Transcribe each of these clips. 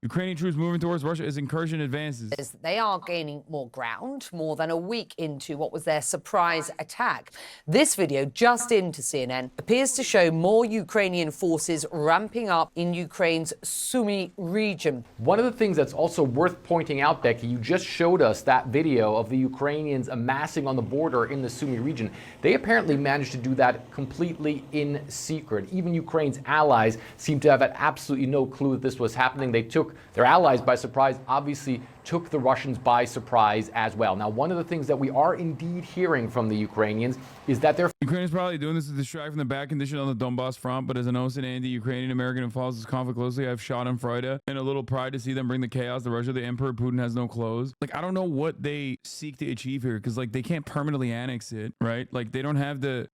Ukrainian troops moving towards Russia as incursion advances. They are gaining more ground more than a week into what was their surprise attack. This video, just into CNN, appears to show more Ukrainian forces ramping up in Ukraine's Sumy region. One of the things that's also worth pointing out, Becky, you just showed us that video of the Ukrainians amassing on the border in the Sumy region. They apparently managed to do that completely in secret. Even Ukraine's allies seem to have had absolutely no clue that this was happening. They took their allies by surprise, obviously took the Russians by surprise as well. Now, one of the things that we are indeed hearing from the Ukrainians is that they're... Ukraine is probably doing this to distract from the bad condition on the Donbass front, but as an Osan and the Ukrainian American who follows this conflict closely, I have shot on Friday and a little pride to see them bring the chaos to Russia. The Emperor Putin has no clothes. Like, I don't know what they seek to achieve here, because like they can't permanently annex it, right? Like they don't have the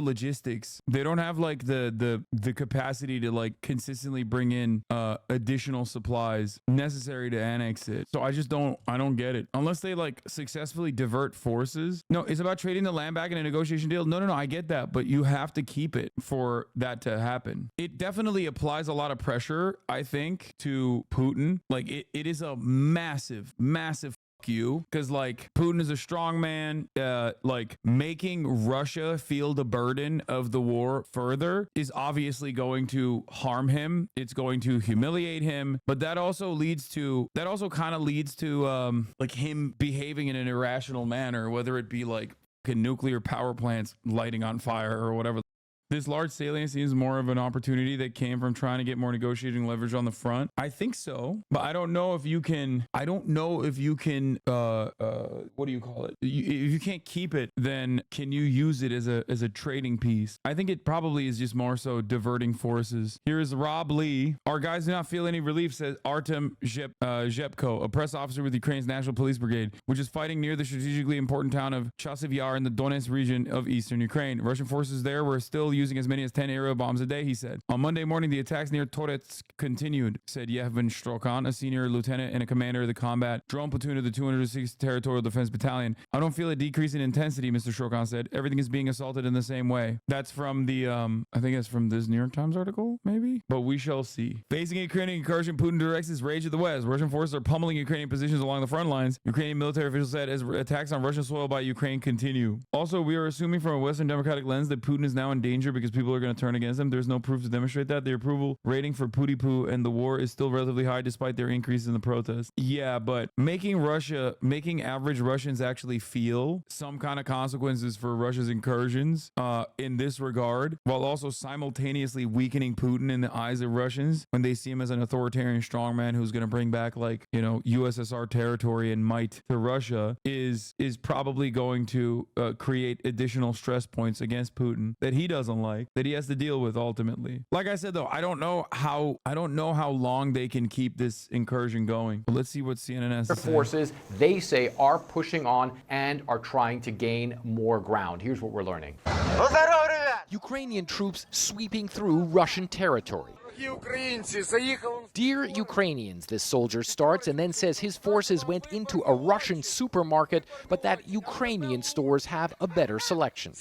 logistics. They don't have like the capacity to like consistently bring in additional supplies necessary to annex it. So I don't get it. Unless they like successfully divert forces. No, it's about trading the land back in a negotiation deal. No, I get that, but you have to keep it for that to happen. It definitely applies a lot of pressure, I think, to Putin. Like it is a massive you, because like Putin is a strong man. Like making Russia feel the burden of the war further is obviously going to harm him. It's going to humiliate him, but that also kind of leads to like him behaving in an irrational manner, whether it be like nuclear power plants lighting on fire or whatever. This large salient seems more of an opportunity that came from trying to get more negotiating leverage on the front. I think so, but I don't know if you can, what do you call it? If you can't keep it, then can you use it as a trading piece? I think it probably is just more so diverting forces. Here's Rob Lee. Our guys do not feel any relief, says Artem Zhepko, a press officer with Ukraine's National Police Brigade, which is fighting near the strategically important town of Chasiv Yar in the Donetsk region of eastern Ukraine. Russian forces there were still using as many as 10 aerial bombs a day, he said. On Monday morning, the attacks near Toretsk continued, said Yevhen Strokan, a senior lieutenant and a commander of the combat drone platoon of the 206th Territorial Defense Battalion. I don't feel a decrease in intensity, Mr. Strokan said. Everything is being assaulted in the same way. That's from the, I think it's from this New York Times article, maybe? But we shall see. Facing a Ukrainian incursion, Putin directs his rage at the West. Russian forces are pummeling Ukrainian positions along the front lines. Ukrainian military officials said as attacks on Russian soil by Ukraine continue. Also, we are assuming from a Western democratic lens that Putin is now in danger because people are going to turn against him. There's no proof to demonstrate that. The approval rating for Poo and the war is still relatively high despite their increase in the protests. Yeah, but making average Russians actually feel some kind of consequences for Russia's incursions in this regard, while also simultaneously weakening Putin in the eyes of Russians when they see him as an authoritarian strongman who's going to bring back like, you know, USSR territory and might to Russia is probably going to create additional stress points against Putin that he doesn't like, that he has to deal with ultimately. Like I said, though, I don't know how long they can keep this incursion going. But let's see what CNN has to say. Forces, they say, are pushing on and are trying to gain more ground. Here's what we're learning. Ukrainian troops sweeping through Russian territory. Dear Ukrainians, this soldier starts and then says his forces went into a Russian supermarket, but that Ukrainian stores have a better selection.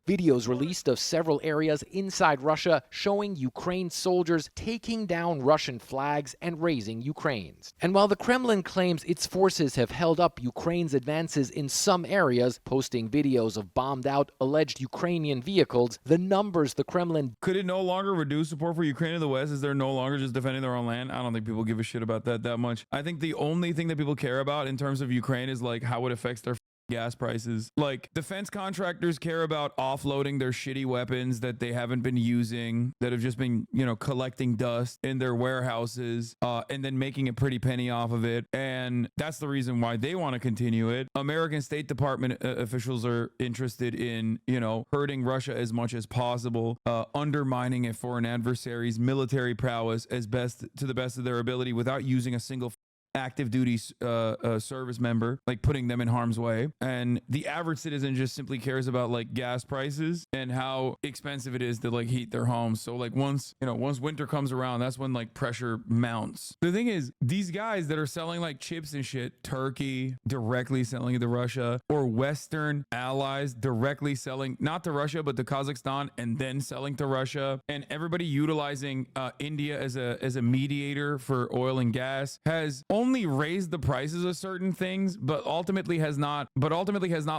Videos released of several areas inside Russia showing Ukraine soldiers taking down Russian flags and raising Ukraine's. And while the Kremlin claims its forces have held up Ukraine's advances in some areas, posting videos of bombed out alleged Ukrainian vehicles, the numbers the Kremlin... Could it no longer reduce support for Ukraine in the West as they're no longer just defending their own land? I don't think people give a shit about that much. I think the only thing that people care about in terms of Ukraine is like how it affects their gas prices. Like defense contractors care about offloading their shitty weapons that they haven't been using, that have just been, you know, collecting dust in their warehouses, and then making a pretty penny off of it. And that's the reason why they want to continue it. American State Department officials are interested in, you know, hurting Russia as much as possible, undermining a foreign adversary's military prowess to the best of their ability without using a single active duty service member, like putting them in harm's way. And the average citizen just simply cares about like gas prices and how expensive it is to like heat their homes. So like once winter comes around, that's when like pressure mounts. The thing is, these guys that are selling like chips and shit, Turkey directly selling it to Russia, or Western allies directly selling not to Russia but to Kazakhstan and then selling to Russia, and everybody utilizing India as a mediator for oil and gas, has only raised the prices of certain things, but ultimately has not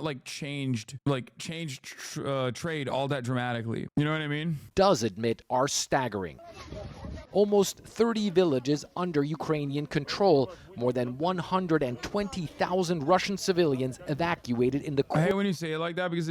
like changed trade all that dramatically. You know what I mean? Does admit are staggering. Almost 30 villages under Ukrainian control, more than 120,000 Russian civilians evacuated in the I hate when you say it like that because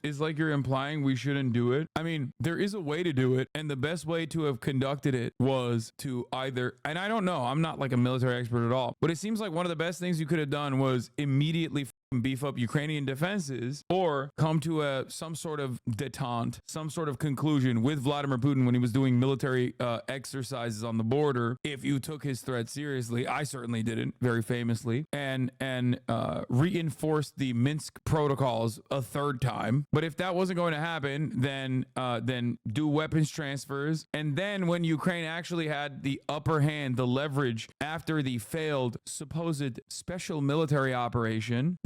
it's like you're implying we shouldn't do it. I mean, there is a way to do it, and the best way to have conducted it was to either, and I don't know, I'm not like a military expert at all, but it seems like one of the best things you could have done was immediately beef up Ukrainian defenses, or come to some sort of detente, some sort of conclusion with Vladimir Putin when he was doing military exercises on the border. If you took his threat seriously, I certainly didn't, very famously, and reinforced the Minsk protocols a third time. But if that wasn't going to happen, then do weapons transfers, and then when Ukraine actually had the upper hand, the leverage after the failed supposed special military operation,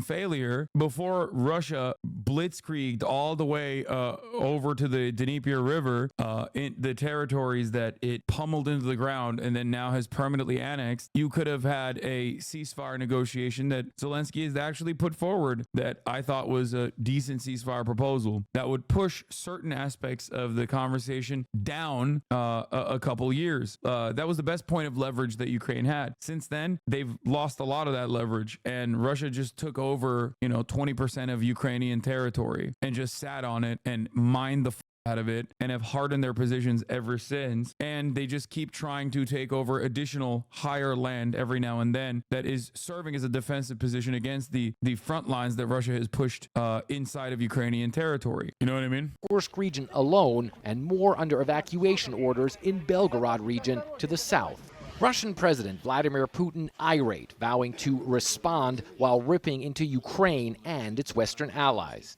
failure, before Russia blitzkrieged all the way over to the Dnieper River, in the territories that it pummeled into the ground and then now has permanently annexed, you could have had a ceasefire negotiation that Zelensky has actually put forward that I thought was a decent ceasefire proposal that would push certain aspects of the conversation down a couple years. That was the best point of leverage that Ukraine had. Since then, they've lost a lot of that leverage, and Russia just took over 20% of Ukrainian territory and just sat on it and mined the out of it, and have hardened their positions ever since. And they just keep trying to take over additional higher land every now and then that is serving as a defensive position against the front lines that Russia has pushed inside of Ukrainian territory. You know what I mean? Kursk region alone, and more under evacuation orders in Belgorod region to the south. Russian President Vladimir Putin irate, vowing to respond while ripping into Ukraine and its Western allies.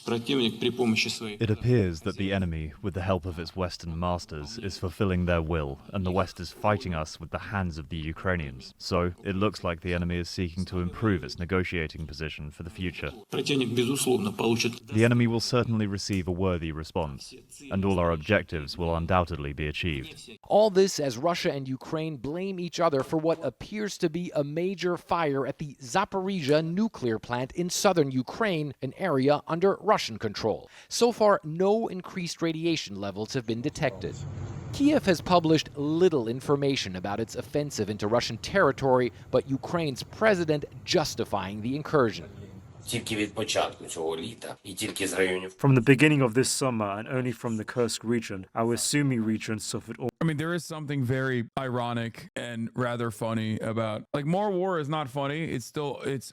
It appears that the enemy, with the help of its Western masters, is fulfilling their will, and the West is fighting us with the hands of the Ukrainians. So, it looks like the enemy is seeking to improve its negotiating position for the future. The enemy will certainly receive a worthy response, and all our objectives will undoubtedly be achieved. All this as Russia and Ukraine blame each other for what appears to be a major fire at the Zaporizhzhia nuclear plant in southern Ukraine, an area under Russian control. So far, no increased radiation levels have been detected. Kiev has published little information about its offensive into Russian territory, but Ukraine's president justifying the incursion. From the beginning of this summer, and only from the Kursk region, our Sumy region suffered all. I mean, there is something very ironic and rather funny about, like, more war is not funny. It's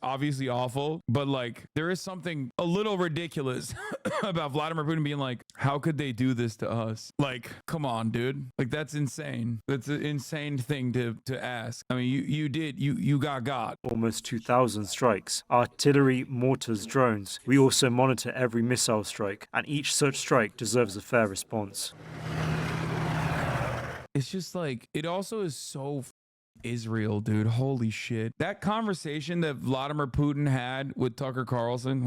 obviously awful, but like, there is something a little ridiculous about Vladimir Putin being like, how could they do this to us? Like, come on, dude. Like, that's insane. That's an insane thing to ask. I mean, you got Almost 2,000 strikes. Artillery, mortars, drones. We also monitor every missile strike, and each such strike deserves a fair response. It's just like, it also is so Israel, dude. Holy shit. That conversation that Vladimir Putin had with Tucker Carlson,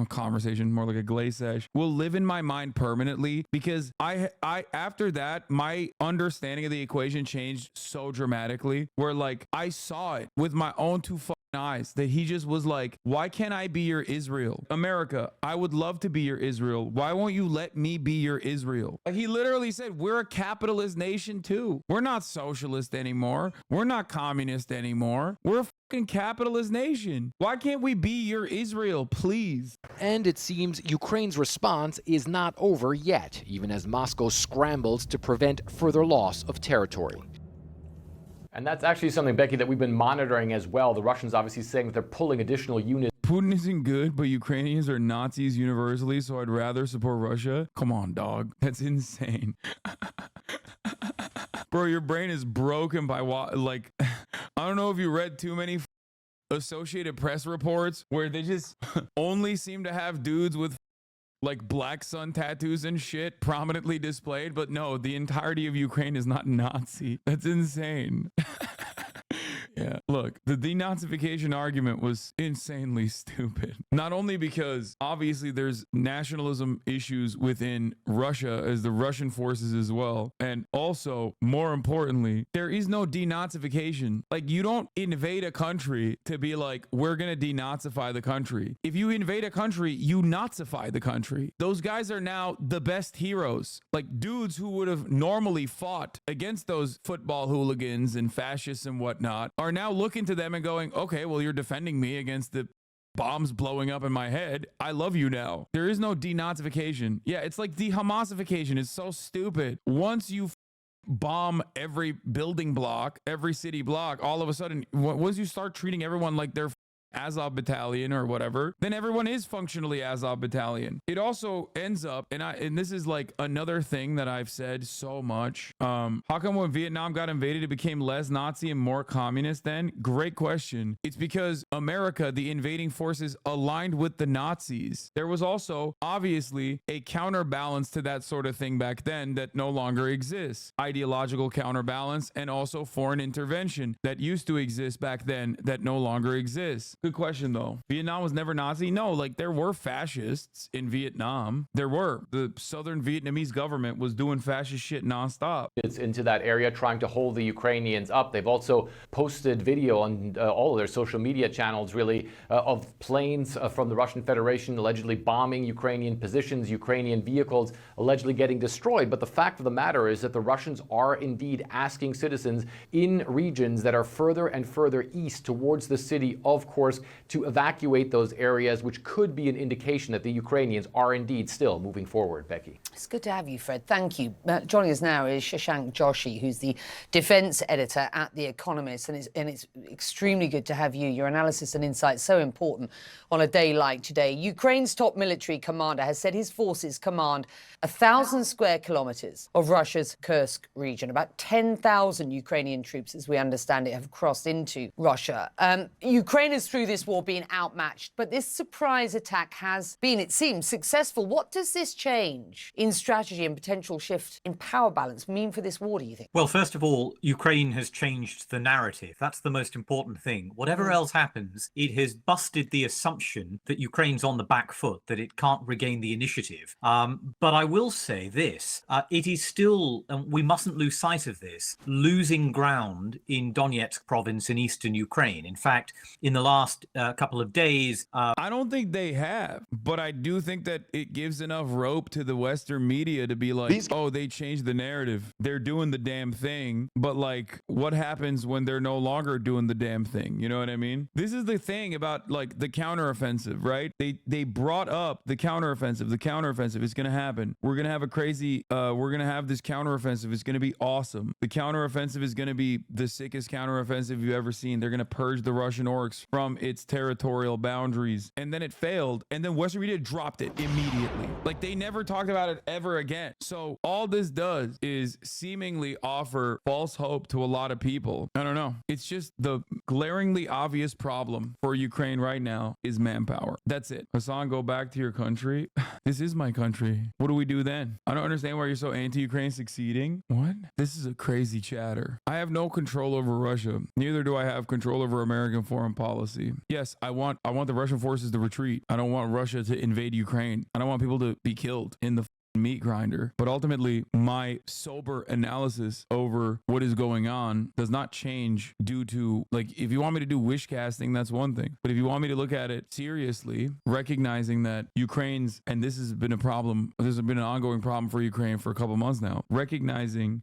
more like a glaze sesh, will live in my mind permanently, because I after that, my understanding of the equation changed so dramatically, where like I saw it with my own two eyes that he just was like, why can't I be your Israel? America, I would love to be your Israel. Why won't you let me be your Israel? Like, he literally said, we're a capitalist nation too. We're not socialist anymore. We're not communist anymore. We're a fucking capitalist nation. Why can't we be your Israel, please? And it seems Ukraine's response is not over yet, even as Moscow scrambles to prevent further loss of territory. And that's actually something, Becky, that we've been monitoring as well. The Russians obviously saying that they're pulling additional units. Putin isn't good, but Ukrainians are Nazis universally, so I'd rather support Russia. Come on, dog. That's insane. Bro, your brain is broken by like, I don't know if you read too many Associated Press reports where they just only seem to have dudes with like black sun tattoos and shit prominently displayed. But no, the entirety of Ukraine is not Nazi. That's insane. Yeah, look, the denazification argument was insanely stupid. Not only because obviously there's nationalism issues within Russia as the Russian forces as well, and also more importantly, there is no denazification. Like, you don't invade a country to be like, we're gonna denazify the country. If you invade a country, you Nazify the country. Those guys are now the best heroes. Like, dudes who would have normally fought against those football hooligans and fascists and whatnot are now looking to them and going, okay, well, you're defending me against the bombs blowing up in my head. I love you now. There is no denazification. Yeah, it's like de-Hamasification. It's so stupid. Once you bomb every building block, every city block, all of a sudden, once you start treating everyone like they're Azov battalion or whatever, then everyone is functionally Azov battalion. It also ends up, and this is like another thing that I've said so much. How come when Vietnam got invaded, it became less Nazi and more communist then? Great question. It's because America, the invading forces, aligned with the Nazis. There was also obviously a counterbalance to that sort of thing back then that no longer exists. Ideological counterbalance and also foreign intervention that used to exist back then that no longer exists. Good question though. Vietnam was never Nazi? No, like there were fascists in Vietnam. There were. The Southern Vietnamese government was doing fascist shit nonstop. It's into that area trying to hold the Ukrainians up. They've also posted video on all of their social media channels really of planes from the Russian Federation allegedly bombing Ukrainian positions, Ukrainian vehicles allegedly getting destroyed. But the fact of the matter is that the Russians are indeed asking citizens in regions that are further and further east towards the city, of course, to evacuate those areas, which could be an indication that the Ukrainians are indeed still moving forward. Becky. It's good to have you, Fred. Thank you. Joining us now is Shashank Joshi, who's the defence editor at The Economist, and it's extremely good to have you. Your analysis and insight so important on a day like today. Ukraine's top military commander has said his forces command 1,000 square kilometres of Russia's Kursk region. About 10,000 Ukrainian troops, as we understand it, have crossed into Russia. Ukraine has, through this war, been outmatched, but this surprise attack has been, it seems, successful. What does this change in strategy and potential shift in power balance mean for this war, do you think? Well, first of all, Ukraine has changed the narrative. That's the most important thing. Whatever else happens, it has busted the assumption that Ukraine's on the back foot, that it can't regain the initiative. But I will say this, it is still, and we mustn't lose sight of this, losing ground in Donetsk province in eastern Ukraine. In fact, in the last couple of days... I don't think they have, but I do think that it gives enough rope to the Western media to be like, oh, they changed the narrative. They're doing the damn thing. But like, what happens when they're no longer doing the damn thing? You know what I mean? This is the thing about like the counteroffensive, right? They brought up the counteroffensive. The counteroffensive is going to happen. We're going to have a crazy, we're going to have this counteroffensive. It's going to be awesome. The counteroffensive is going to be the sickest counteroffensive you've ever seen. They're going to purge the Russian orcs from its territorial boundaries. And then it failed. And then Western media dropped it immediately. Like they never talked about it ever again. So all this does is seemingly offer false hope to a lot of people. I don't know. It's just the glaringly obvious problem for Ukraine right now is manpower. That's it. Hasan, go back to your country. This is my country. What do we do then? I don't understand why you're so anti-Ukraine succeeding. What? This is a crazy chatter. I have no control over Russia. Neither do I have control over American foreign policy. Yes, I want the Russian forces to retreat. I don't want Russia to invade Ukraine. I don't want people to be killed in the meat grinder. But ultimately, my sober analysis over what is going on does not change due to, like, if you want me to do wish casting, that's one thing. But if you want me to look at it seriously, recognizing that Ukraine's, and this has been a problem, this has been an ongoing problem for Ukraine for a couple months now, recognizing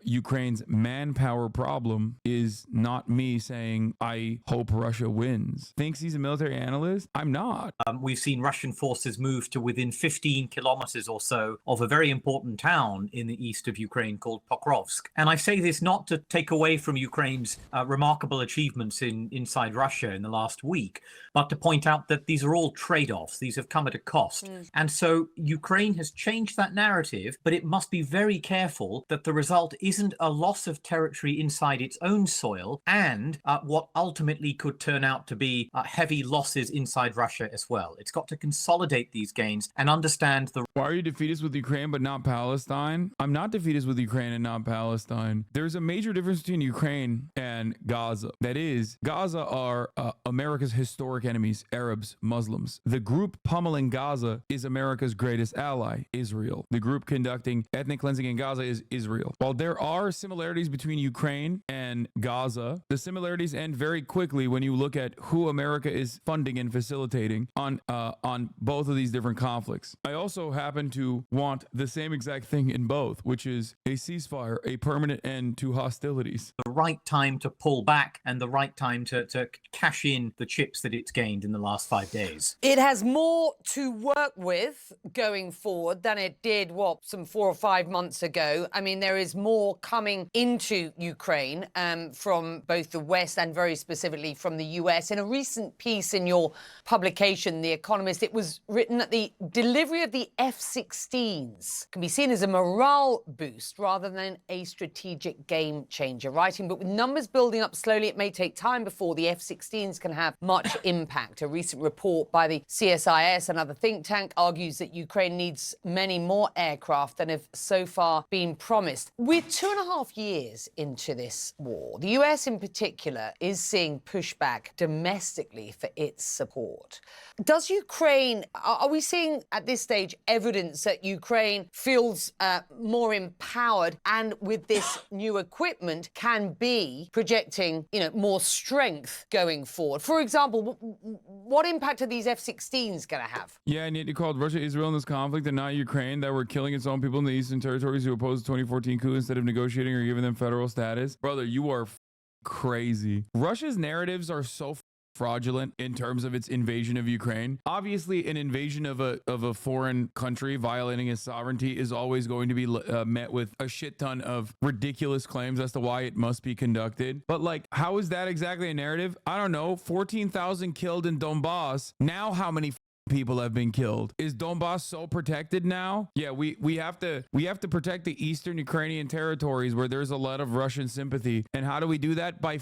Ukraine's manpower problem is not me saying, I hope Russia wins. Thinks he's a military analyst? I'm not. We've seen Russian forces move to within 15 kilometers or so video of a very important town in the east of Ukraine called Pokrovsk. And I say this not to take away from Ukraine's remarkable achievements inside Russia in the last week, but to point out that these are all trade-offs. These have come at a cost. And so Ukraine has changed that narrative, but it must be very careful that the result isn't a loss of territory inside its own soil and what ultimately could turn out to be heavy losses inside Russia as well. It's got to consolidate these gains and understand the... Why are you defeatist with Ukraine but not Palestine? I'm not defeatist with Ukraine and not Palestine. There's a major difference between Ukraine and Gaza. That is, Gaza are America's historic enemies, Arabs, Muslims. The group pummeling Gaza is America's greatest ally, Israel. The group conducting ethnic cleansing in Gaza is Israel. While there are similarities between Ukraine and Gaza, the similarities end very quickly when you look at who America is funding and facilitating on both of these different conflicts. I also happen to want the same exact thing in both, which is a ceasefire, a permanent end to hostilities. The right time to pull back and the right time to cash in the chips that it's gained in the last 5 days. It has more to work with going forward than it did, some 4 or 5 months ago. I mean, there is more coming into Ukraine from both the West and very specifically from the US. In a recent piece in your publication, The Economist, it was written that the delivery of the F-16s can be seen as a morale boost rather than a strategic game changer. Writing, but with numbers building up slowly, it may take time before the F-16s can have much impact. A recent report by the CSIS, another think tank, argues that Ukraine needs many more aircraft than have so far been promised. We're 2.5 years into this war. The US in particular is seeing pushback domestically for its support. Does Ukraine, are we seeing at this stage evidence that Ukraine feels more empowered and with this new equipment can be projecting, more strength going forward? For example, what impact are these F-16s going to have? Yeah, and yet you called Russia, Israel in this conflict and not Ukraine, that were killing its own people in the eastern territories who opposed the 2014 coup instead of negotiating or giving them federal status. Brother, you are crazy. Russia's narratives are so fraudulent in terms of its invasion of Ukraine. Obviously, an invasion of a foreign country violating its sovereignty is always going to be met with a shit ton of ridiculous claims as to why it must be conducted. But how is that exactly a narrative? I don't know. 14,000 killed in Donbass. Now how many people have been killed? Is Donbass so protected now? Yeah, we have to protect the eastern Ukrainian territories where there's a lot of Russian sympathy. And how do we do that? By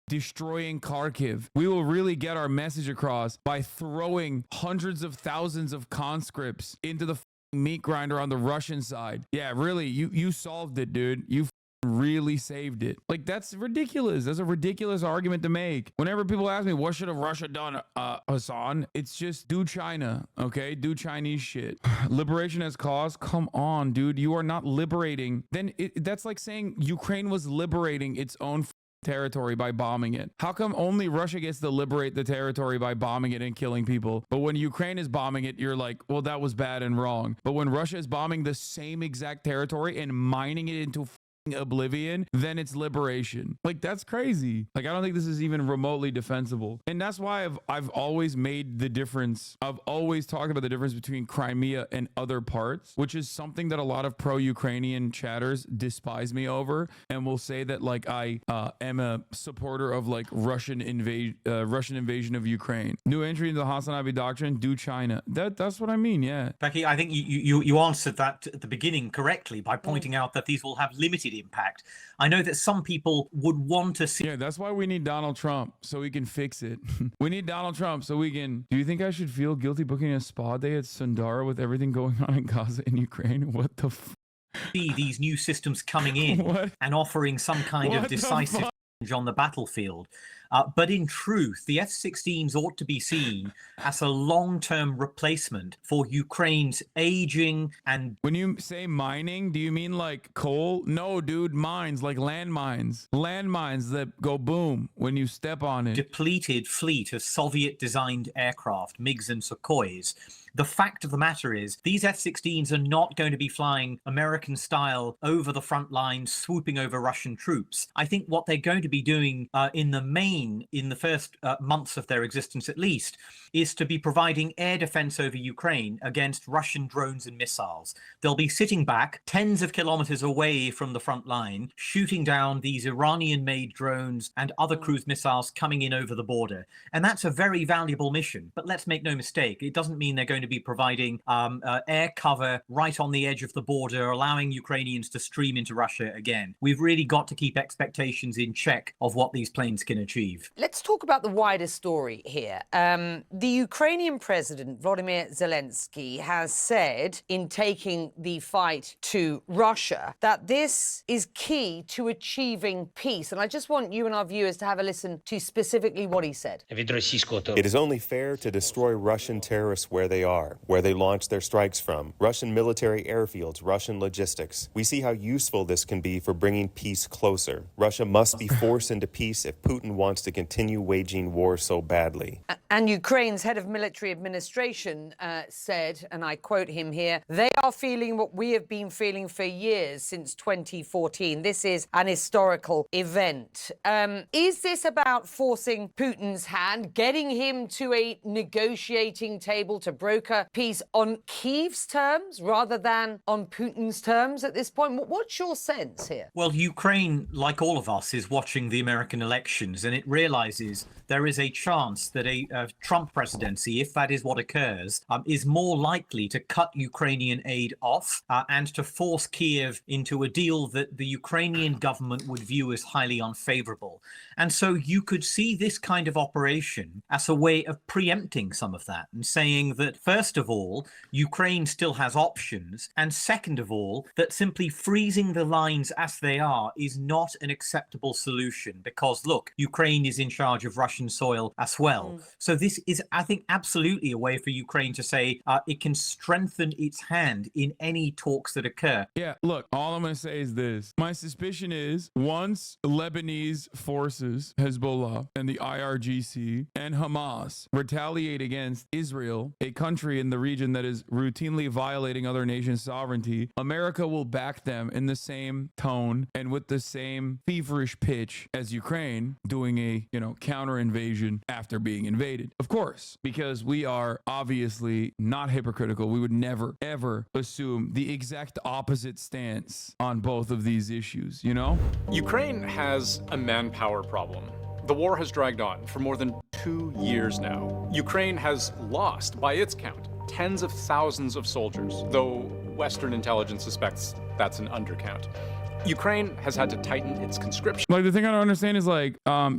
destroying Kharkiv. We will really get our message across by throwing hundreds of thousands of conscripts into the meat grinder on the Russian side. Yeah, really, you solved it, dude. You really saved it. That's ridiculous. That's a ridiculous argument to make. Whenever people ask me, what should have Russia done, Hasan? It's just do China, okay? Do Chinese shit. Liberation as cause? Come on, dude. You are not liberating. Then that's like saying Ukraine was liberating its own territory by bombing it. How come only Russia gets to liberate the territory by bombing it and killing people? But when Ukraine is bombing it, you're like, well, that was bad and wrong. But when Russia is bombing the same exact territory and mining it into oblivion, then it's liberation. That's crazy. I don't think this is even remotely defensible. And that's why I've always made the difference. I've always talked about the difference between Crimea and other parts, which is something that a lot of pro-Ukrainian chatters despise me over and will say that I am a supporter of Russian invasion of Ukraine. New entry into the HasanAbi doctrine, do China. That's what I mean. Yeah. Becky, I think you answered that at the beginning correctly by pointing out that these will have limited impact. I know that some people would want to see... Yeah, that's why we need Donald Trump, so we can fix it. We need Donald Trump so we can... Do you think I should feel guilty booking a spa day at Sundara with everything going on in Gaza and Ukraine? What the see these new systems coming in and offering some kind of decisive challenge on the battlefield. But in truth, the F-16s ought to be seen as a long-term replacement for Ukraine's aging and... When you say mining, do you mean coal? No, dude, mines, like landmines. Landmines that go boom when you step on it. Depleted fleet of Soviet-designed aircraft, MiGs and Sukhois. The fact of the matter is, these F-16s are not going to be flying American style over the front lines, swooping over Russian troops. I think what they're going to be doing in the main Ukraine, in the first months of their existence at least, is to be providing air defense over Ukraine against Russian drones and missiles. They'll be sitting back tens of kilometers away from the front line, shooting down these Iranian-made drones and other cruise missiles coming in over the border. And that's a very valuable mission. But let's make no mistake, it doesn't mean they're going to be providing air cover right on the edge of the border, allowing Ukrainians to stream into Russia again. We've really got to keep expectations in check of what these planes can achieve. Let's talk about the wider story here. The Ukrainian president, Volodymyr Zelensky, has said in taking the fight to Russia that this is key to achieving peace. And I just want you and our viewers to have a listen to specifically what he said. It is only fair to destroy Russian terrorists where they are, where they launch their strikes from, Russian military airfields, Russian logistics. We see how useful this can be for bringing peace closer. Russia must be forced into peace if Putin wants to continue waging war so badly. And Ukraine's head of military administration said, and I quote him here, "They are feeling what we have been feeling for years, since 2014. This is an historical event." Is this about forcing Putin's hand, getting him to a negotiating table to broker peace on Kyiv's terms rather than on Putin's terms at this point? What's your sense here? Well, Ukraine, like all of us, is watching the American elections, and it realizes there is a chance that a Trump presidency, if that is what occurs, is more likely to cut Ukrainian aid off and to force Kiev into a deal that the Ukrainian government would view as highly unfavorable. And so you could see this kind of operation as a way of preempting some of that and saying that, first of all, Ukraine still has options, and second of all, that simply freezing the lines as they are is not an acceptable solution because, look, Ukraine is in charge of Russian soil as well. So this is, I think, absolutely a way for Ukraine to say it can strengthen its hand in any talks that occur. Yeah, look, all I'm going to say is this. My suspicion is once Lebanese forces, Hezbollah and the IRGC and Hamas retaliate against Israel, a country in the region that is routinely violating other nations' sovereignty, America will back them in the same tone and with the same feverish pitch as Ukraine doing a, counter invasion after being invaded. Of course, because we are obviously not hypocritical. We would never, ever assume the exact opposite stance on both of these issues, Ukraine has a manpower problem. The war has dragged on for more than 2 years now. Ukraine has lost, by its count, tens of thousands of soldiers, though Western intelligence suspects that's an undercount. Ukraine has had to tighten its conscription. Like, the thing I don't understand is,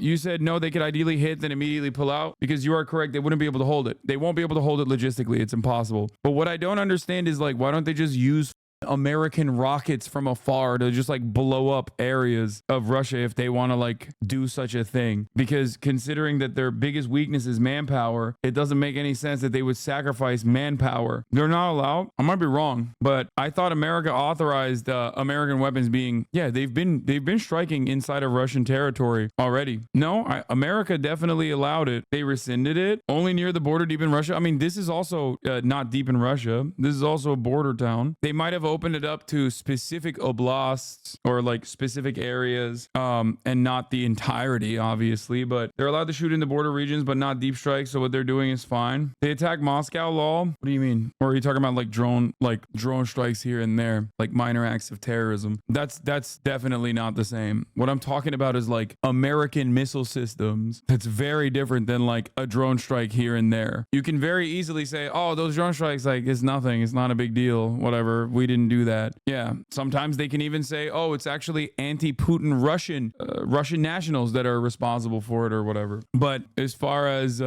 you said no, they could ideally hit, then immediately pull out, because you are correct. They wouldn't be able to hold it. They won't be able to hold it logistically. It's impossible. But what I don't understand is, why don't they just use American rockets from afar to just blow up areas of Russia if they want to do such a thing? Because considering that their biggest weakness is manpower, it doesn't make any sense that they would sacrifice manpower. They're not allowed. I might be wrong, but I thought America authorized American weapons being, they've been striking inside of Russian territory already. No, America definitely allowed it. They rescinded it only near the border deep in Russia. I mean, this is also not deep in Russia. This is also a border town. They might have opened it up to specific oblasts or specific areas and not the entirety, obviously, but they're allowed to shoot in the border regions but not deep strikes, so what they're doing is fine. They attack Moscow, lol. What do you mean? Or are you talking about drone strikes here and there, minor acts of terrorism? That's definitely not the same. What I'm talking about is American missile systems. That's very different than a drone strike here and there. You can very easily say, oh, those drone strikes, it's nothing, it's not a big deal, whatever, we didn't do that. Yeah, sometimes they can even say, oh, it's actually anti-Putin Russian nationals that are responsible for it or whatever. But as far as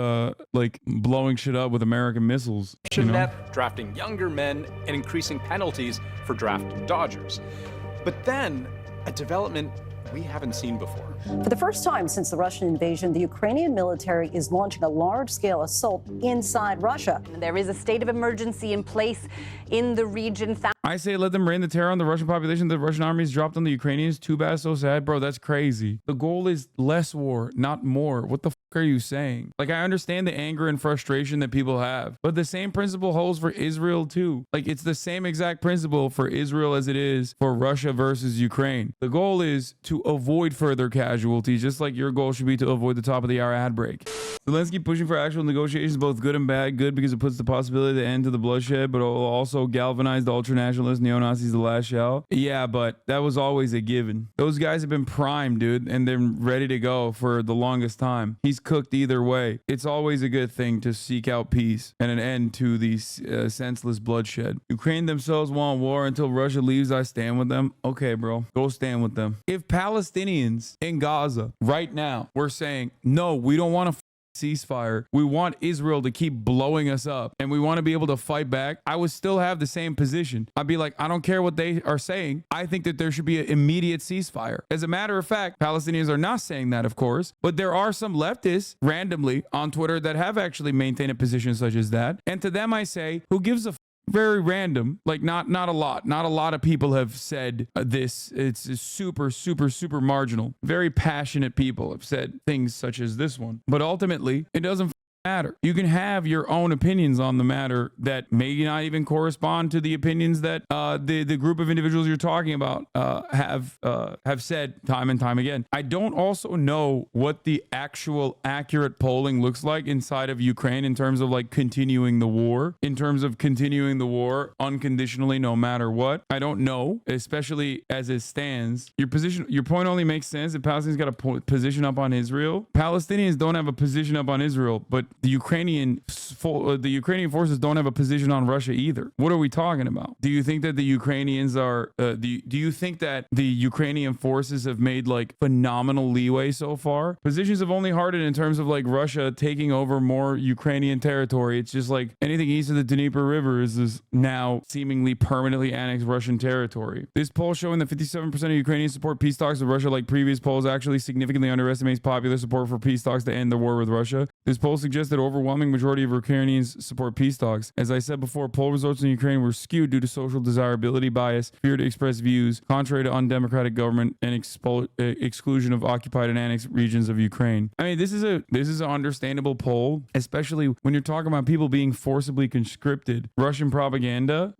blowing shit up with American missiles, drafting younger men and increasing penalties for draft dodgers. But then a development we haven't seen before. For the first time since the Russian invasion, the Ukrainian military is launching a large-scale assault inside Russia. There is a state of emergency in place in the region. I say let them rain the terror on the Russian population the Russian armies dropped on the Ukrainians. Too bad, so sad. Bro, that's crazy. The goal is less war, not more. What the are you saying? Like, I understand the anger and frustration that people have, but the same principle holds for Israel too. Like, it's the same exact principle for Israel as it is for Russia versus Ukraine. The goal is to avoid further casualties, just like your goal should be to avoid the top of the hour ad break. Zelensky pushing for actual negotiations, both good and bad. Good because it puts the possibility of the end to the bloodshed, but it will also galvanize the ultra-nationalist neo-Nazis the last shell. Yeah, but that was always a given. Those guys have been primed, dude, and they're ready to go for the longest time. He's cooked either way. It's always a good thing to seek out peace and an end to the senseless bloodshed. Ukraine themselves want war until Russia leaves. I stand with them. Okay, bro, go stand with them. If Palestinians in Gaza right now were saying, no, we don't want to ceasefire, we want Israel to keep blowing us up, and we want to be able to fight back, I would still have the same position. I'd be like, I don't care what they are saying. I think that there should be an immediate ceasefire. As a matter of fact, Palestinians are not saying that, of course, but there are some leftists randomly on Twitter that have actually maintained a position such as that. And to them, I say, who gives a very random, like not a lot of people have said this. It's super marginal. Very passionate people have said things such as this one, but ultimately it doesn't matter. You can have your own opinions on the matter that may not even correspond to the opinions that the group of individuals you're talking about have said time and time again. I don't also know what the actual accurate polling looks like inside of Ukraine in terms of like continuing the war, unconditionally, no matter what. I don't know, especially as it stands. Your point only makes sense if Palestinians got a position up on Israel. Palestinians don't have a position up on Israel, but the Ukrainian forces don't have a position on Russia either. What are we talking about? Do you think that the Ukrainians are? Do you think that the Ukrainian forces have made like phenomenal leeway so far? Positions have only hardened in terms of like Russia taking over more Ukrainian territory. It's just like anything east of the Dnieper River is now seemingly permanently annexed Russian territory. This poll showing that 57% of Ukrainians support peace talks with Russia, like previous polls, actually significantly underestimates popular support for peace talks to end the war with Russia. This poll suggests that overwhelming majority of Ukrainians support peace talks. As I said before, poll results in Ukraine were skewed due to social desirability bias, fear to express views, contrary to undemocratic government, and exclusion of occupied and annexed regions of Ukraine. I mean, this is an understandable poll, especially when you're talking about people being forcibly conscripted. More Russian propaganda.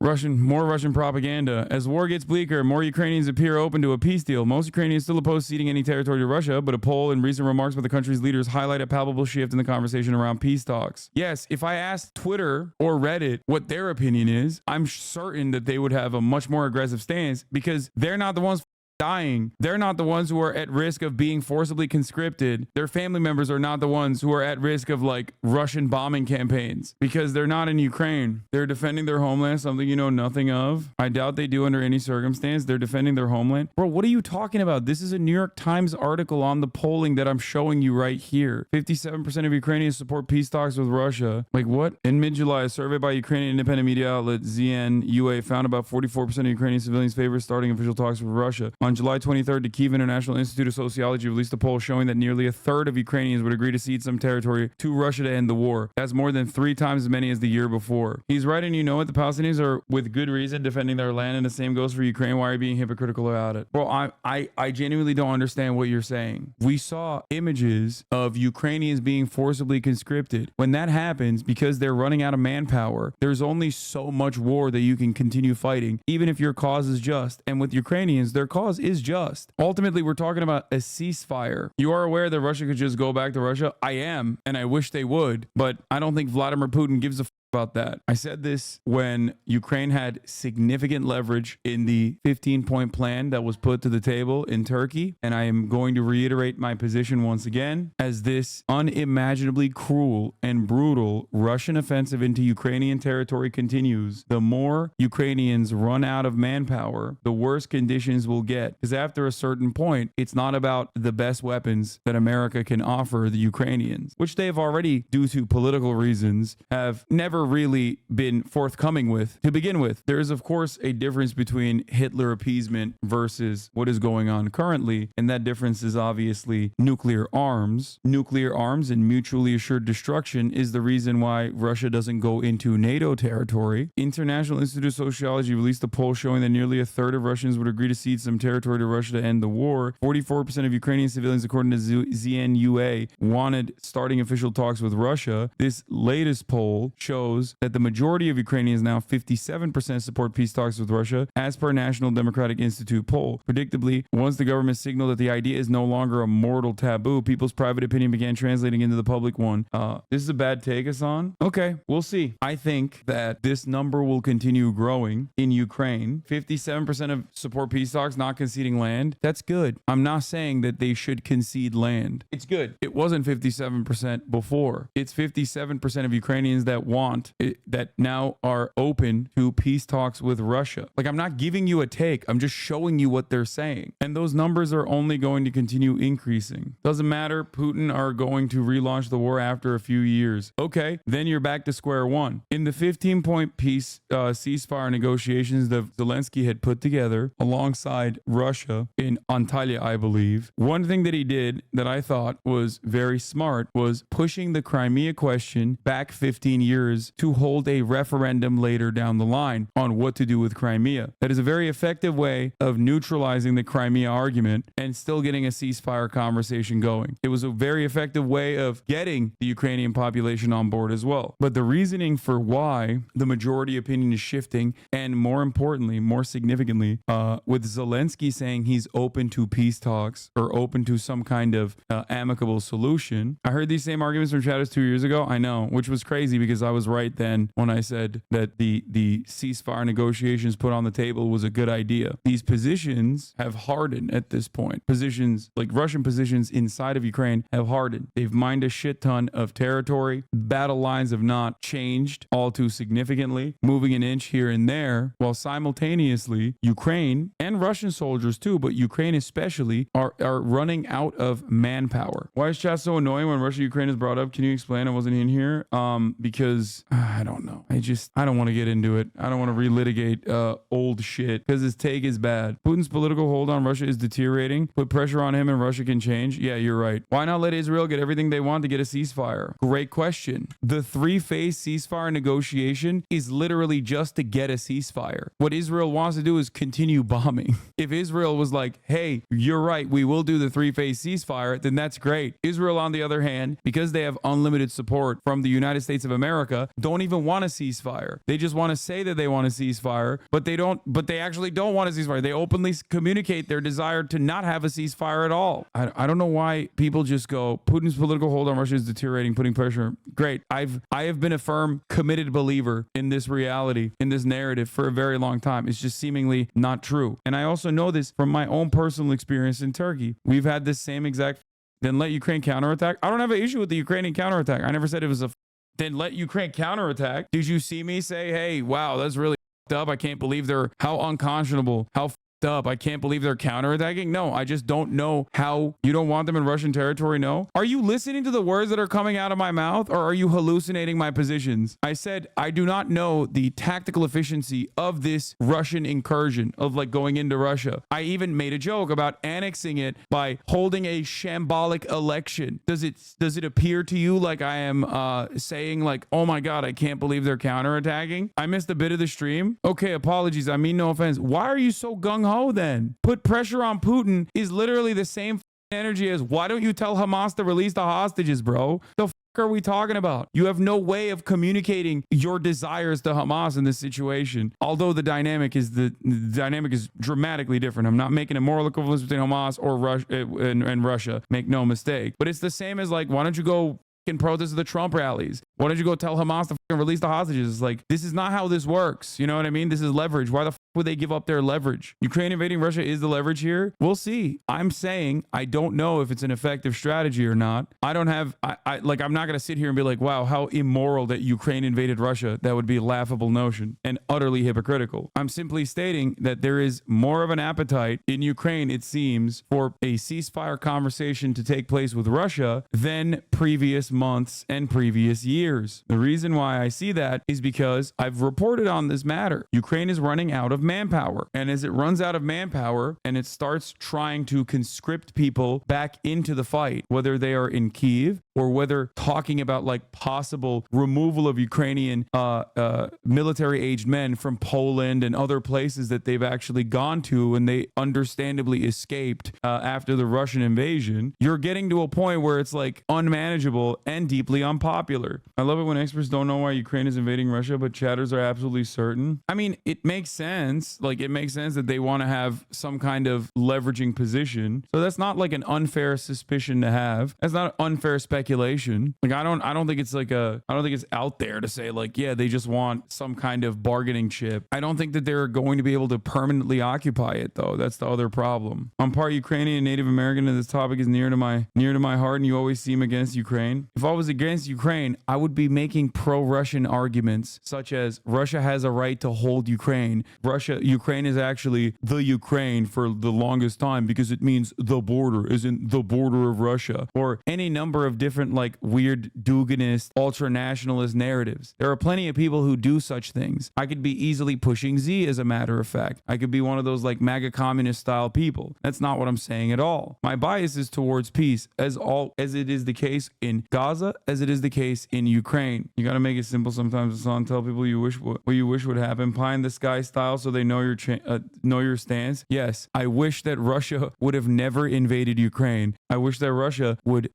As war gets bleaker, more Ukrainians appear open to a peace deal. Most Ukrainians still oppose ceding any territory to Russia, but a poll and recent remarks by the country's leaders highlight a palpable shift in the conversation around peace talks. Yes, if I asked Twitter or Reddit what their opinion is, I'm certain that they would have a much more aggressive stance because they're not the ones dying. They're not the ones who are at risk of being forcibly conscripted. Their family members are not the ones who are at risk of like Russian bombing campaigns because they're not in Ukraine. They're defending their homeland, something you know nothing of. I doubt they do under any circumstance. They're defending their homeland. Bro, what are you talking about? This is a New York Times article on the polling that I'm showing you right here. 57% of Ukrainians support peace talks with Russia. Like what? In mid-July, a survey by Ukrainian independent media outlet ZN-UA found about 44% of Ukrainian civilians favor starting official talks with Russia. On July 23rd, the Kyiv International Institute of Sociology released a poll showing that nearly a third of Ukrainians would agree to cede some territory to Russia to end the war. That's more than 3 times as many as the year before. He's right, and you know what? The Palestinians are, with good reason, defending their land, and the same goes for Ukraine. Why are you being hypocritical about it? Bro, I genuinely don't understand what you're saying. We saw images of Ukrainians being forcibly conscripted. When that happens, because they're running out of manpower, there's only so much war that you can continue fighting, even if your cause is just. And with Ukrainians, their cause is just. Ultimately, we're talking about a ceasefire. You are aware that Russia could just go back to Russia? I am, and I wish they would, but I don't think Vladimir Putin gives a about that. I said this when Ukraine had significant leverage in the 15-point plan that was put to the table in Turkey, and I am going to reiterate my position once again. As this unimaginably cruel and brutal Russian offensive into Ukrainian territory continues, the more Ukrainians run out of manpower, the worse conditions will get. Because after a certain point, it's not about the best weapons that America can offer the Ukrainians, which they have already, due to political reasons, have never never really been forthcoming with to begin with. There is, of course, a difference between Hitler appeasement versus what is going on currently, and that difference is obviously nuclear arms. Nuclear arms and mutually assured destruction is the reason why Russia doesn't go into NATO territory. International Institute of Sociology released a poll showing that nearly a third of Russians would agree to cede some territory to Russia to end the war. 44% of Ukrainian civilians, according to ZNUA, wanted starting official talks with Russia. This latest poll shows that the majority of Ukrainians, now 57%, support peace talks with Russia, as per National Democratic Institute poll. Predictably, once the government signaled that the idea is no longer a mortal taboo, people's private opinion began translating into the public one. This is a bad take, Hasan. Okay, we'll see. I think that this number will continue growing in Ukraine. 57% of support peace talks, not conceding land. That's good. I'm not saying that they should concede land. It's good. It wasn't 57% before. It's 57% of Ukrainians that want it, that now are open to peace talks with Russia. Like, I'm not giving you a take. I'm just showing you what they're saying. And those numbers are only going to continue increasing. Doesn't matter. Putin are going to relaunch the war after a few years. Okay, then you're back to square one. In the 15-point peace ceasefire negotiations that Zelensky had put together alongside Russia in Antalya, I believe, one thing that he did that I thought was very smart was pushing the Crimea question back 15 years to hold a referendum later down the line on what to do with Crimea. That is a very effective way of neutralizing the Crimea argument and still getting a ceasefire conversation going. It was a very effective way of getting the Ukrainian population on board as well. But the reasoning for why the majority opinion is shifting, and more importantly, more significantly, with Zelensky saying he's open to peace talks or open to some kind of amicable solution. I heard these same arguments from Shadows 2 years ago. I know, which was crazy because I was right then when I said that the ceasefire negotiations put on the table was a good idea. These positions have hardened at this point. Positions like Russian positions inside of Ukraine have hardened. They've mined a shit ton of territory. Battle lines have not changed all too significantly, moving an inch here and there, while simultaneously Ukraine and Russian soldiers too, but Ukraine especially, are running out of manpower. Why is chat so annoying when Russia-Ukraine is brought up? Can you explain? I wasn't in here. Because I don't know. I don't want to get into it. I don't want to relitigate old shit because his take is bad. Putin's political hold on Russia is deteriorating. Put pressure on him and Russia can change. Yeah, you're right. Why not let Israel get everything they want to get a ceasefire? Great question. The three-phase ceasefire negotiation is literally just to get a ceasefire. What Israel wants to do is continue bombing. If Israel was like, hey, you're right, we will do the three-phase ceasefire, then that's great. Israel, on the other hand, because they have unlimited support from the United States of America, don't even want a ceasefire. They just want to say that they want a ceasefire, but they actually don't want a ceasefire. They openly communicate their desire to not have a ceasefire at all. I don't know why people just go, Putin's political hold on Russia is deteriorating, putting pressure. Great. I have been a firm, committed believer in this reality, in this narrative for a very long time. It's just seemingly not true. And I also know this from my own personal experience in Turkey. We've had this same exact, then let Ukraine counterattack. I don't have an issue with the Ukrainian counterattack. I never said it was a, then let Ukraine counterattack. Did you see me say, hey, wow, that's really up. I can't believe they're, how unconscionable, how up. I can't believe they're counterattacking. No, I just don't know how you don't want them in Russian territory. No. Are you listening to the words that are coming out of my mouth, or are you hallucinating my positions? I said, I do not know the tactical efficiency of this Russian incursion of like going into Russia. I even made a joke about annexing it by holding a shambolic election. Does it appear to you like I am saying like, oh my God, I can't believe they're counterattacking? I missed a bit of the stream. Okay, apologies. I mean, no offense. Why are you so gung-ho then? Put pressure on Putin is literally the same energy as, why don't you tell Hamas to release the hostages, bro? The f are we talking about? You have no way of communicating your desires to Hamas in this situation. Although the dynamic is dramatically different. I'm not making a moral equivalence between Hamas or Russia and Russia. Make no mistake. But it's the same as like, why don't you go and protest the Trump rallies? Why don't you go tell Hamas to release the hostages? It's like, this is not how this works. You know what I mean? This is leverage. Why the would they give up their leverage? Ukraine invading Russia is the leverage here. We'll see. I'm saying I don't know if it's an effective strategy or not. I don't have, I'm not going to sit here and be like, wow, how immoral that Ukraine invaded Russia. That would be a laughable notion and utterly hypocritical. I'm simply stating that there is more of an appetite in Ukraine, it seems, for a ceasefire conversation to take place with Russia than previous months and previous years. The reason why I see that is because I've reported on this matter. Ukraine is running out of manpower. And as it runs out of manpower and it starts trying to conscript people back into the fight, whether they are in Kyiv or whether talking about like possible removal of Ukrainian military-aged men from Poland and other places that they've actually gone to and they understandably escaped after the Russian invasion, you're getting to a point where it's like unmanageable and deeply unpopular. I love it when experts don't know why Ukraine is invading Russia, but chatters are absolutely certain. I mean, it makes sense. Like, it makes sense that they want to have some kind of leveraging position. So that's not like an unfair suspicion to have. That's not unfair speculation. Like, I don't think it's like I don't think it's out there to say like, yeah, they just want some kind of bargaining chip. I don't think that they're going to be able to permanently occupy it though. That's the other problem. I'm part Ukrainian and Native American, and this topic is near to my heart, and you always seem against Ukraine. If I was against Ukraine, I would be making pro-Russian arguments such as Russia has a right to hold Ukraine. Ukraine is actually the Ukraine for the longest time because it means the border isn't the border of Russia, or any number of different like weird Duginist, ultra-nationalist narratives. There are plenty of people who do such things. I could be easily pushing Z, as a matter of fact. I could be one of those like MAGA communist style people. That's not what I'm saying at all. My bias is towards peace, as it is the case in Gaza, as it is the case in Ukraine. You got to make it simple sometimes, Hasan. Tell people what you wish would happen, pie in the sky style, so they know your stance. Yes, I wish that Russia would have never invaded Ukraine. I wish that Russia would,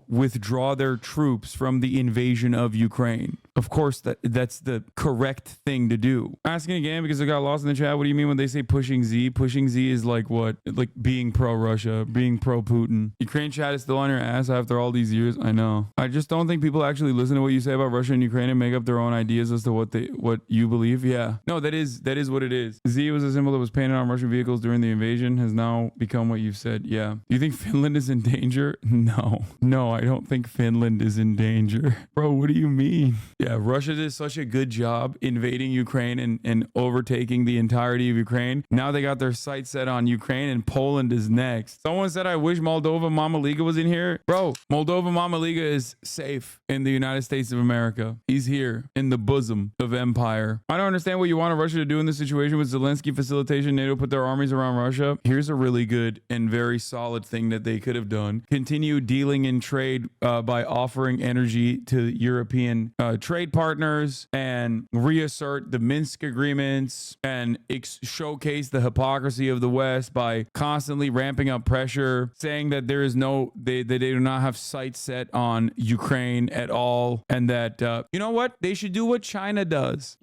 withdraw their troops from the invasion of Ukraine. Of course, that's the correct thing to do. Asking again because I got lost in the chat. What do you mean when they say pushing Z? Pushing Z is like what? Like being pro-Russia, being pro-Putin. Ukraine chat is still on your ass after all these years. I know. I just don't think people actually listen to what you say about Russia and Ukraine and make up their own ideas as to what you believe. Yeah. No, that is what it is. Z was a symbol that was painted on Russian vehicles during the invasion, has now become what you've said. Yeah. Do you think Finland is in danger? No, I don't think Finland is in danger. Bro, what do you mean? Yeah, Russia did such a good job invading Ukraine and overtaking the entirety of Ukraine. Now they got their sights set on Ukraine, and Poland is next. Someone said, I wish Moldova Mama Liga was in here. Bro, Moldova Mama Liga is safe in the United States of America. He's here in the bosom of empire. I don't understand what you want Russia to do in this situation with Zelensky facilitation. NATO put their armies around Russia. Here's a really good and very solid thing that they could have done. Continue dealing in trade by offering energy to European trade partners and reassert the Minsk agreements and showcase the hypocrisy of the West by constantly ramping up pressure, saying that there is they do not have sights set on Ukraine at all, and that you know what, they should do what China does.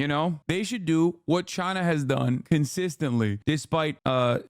They should do what China has done consistently, despite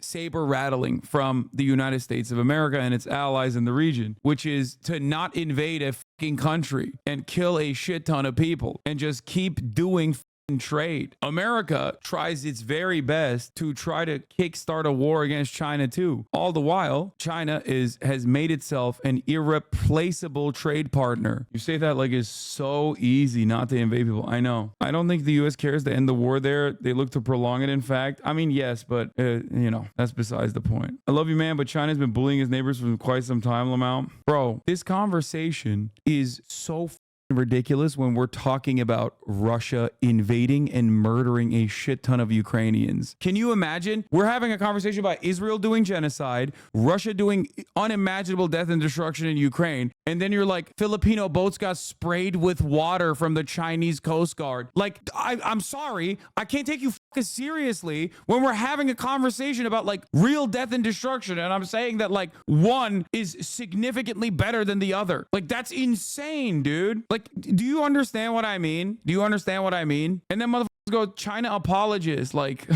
saber rattling from the United States of America and its allies in the region, which is to not invade a fucking country and kill a shit ton of people and just keep doing trade. America tries its very best to try to kickstart a war against China too. All the while, China has made itself an irreplaceable trade partner. You say that like it's so easy not to invade people. I know. I don't think the U.S. cares to end the war there. They look to prolong it, in fact. I mean, yes, but that's besides the point. I love you, man, but China's been bullying its neighbors for quite some time, Lamau. Bro, this conversation is so ridiculous when we're talking about Russia invading and murdering a shit ton of Ukrainians. Can you imagine? We're having a conversation about Israel doing genocide, Russia doing unimaginable death and destruction in Ukraine, and then you're like, Filipino boats got sprayed with water from the Chinese Coast Guard. Like, I'm sorry, I can't take you fucking seriously when we're having a conversation about like real death and destruction, and I'm saying that like one is significantly better than the other. Like, that's insane, dude. Like, do you understand what I mean? Do you understand what I mean? And then motherfuckers go, China apologist. Like,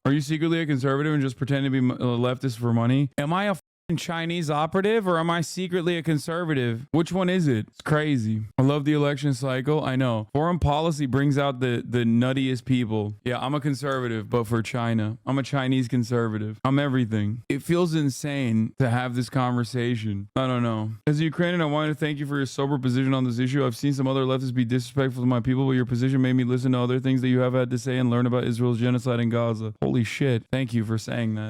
are you secretly a conservative and just pretending to be a leftist for money? Am I a Chinese operative or am I secretly a conservative? Which one is it? It's crazy. I love the election cycle. I know. Foreign policy brings out the nuttiest people. Yeah, I'm a conservative, but for China. I'm a Chinese conservative. I'm everything. It feels insane to have this conversation. I don't know. As a Ukrainian, I wanted to thank you for your sober position on this issue. I've seen some other leftists be disrespectful to my people, but your position made me listen to other things that you have had to say and learn about Israel's genocide in Gaza. Holy shit. Thank you for saying that.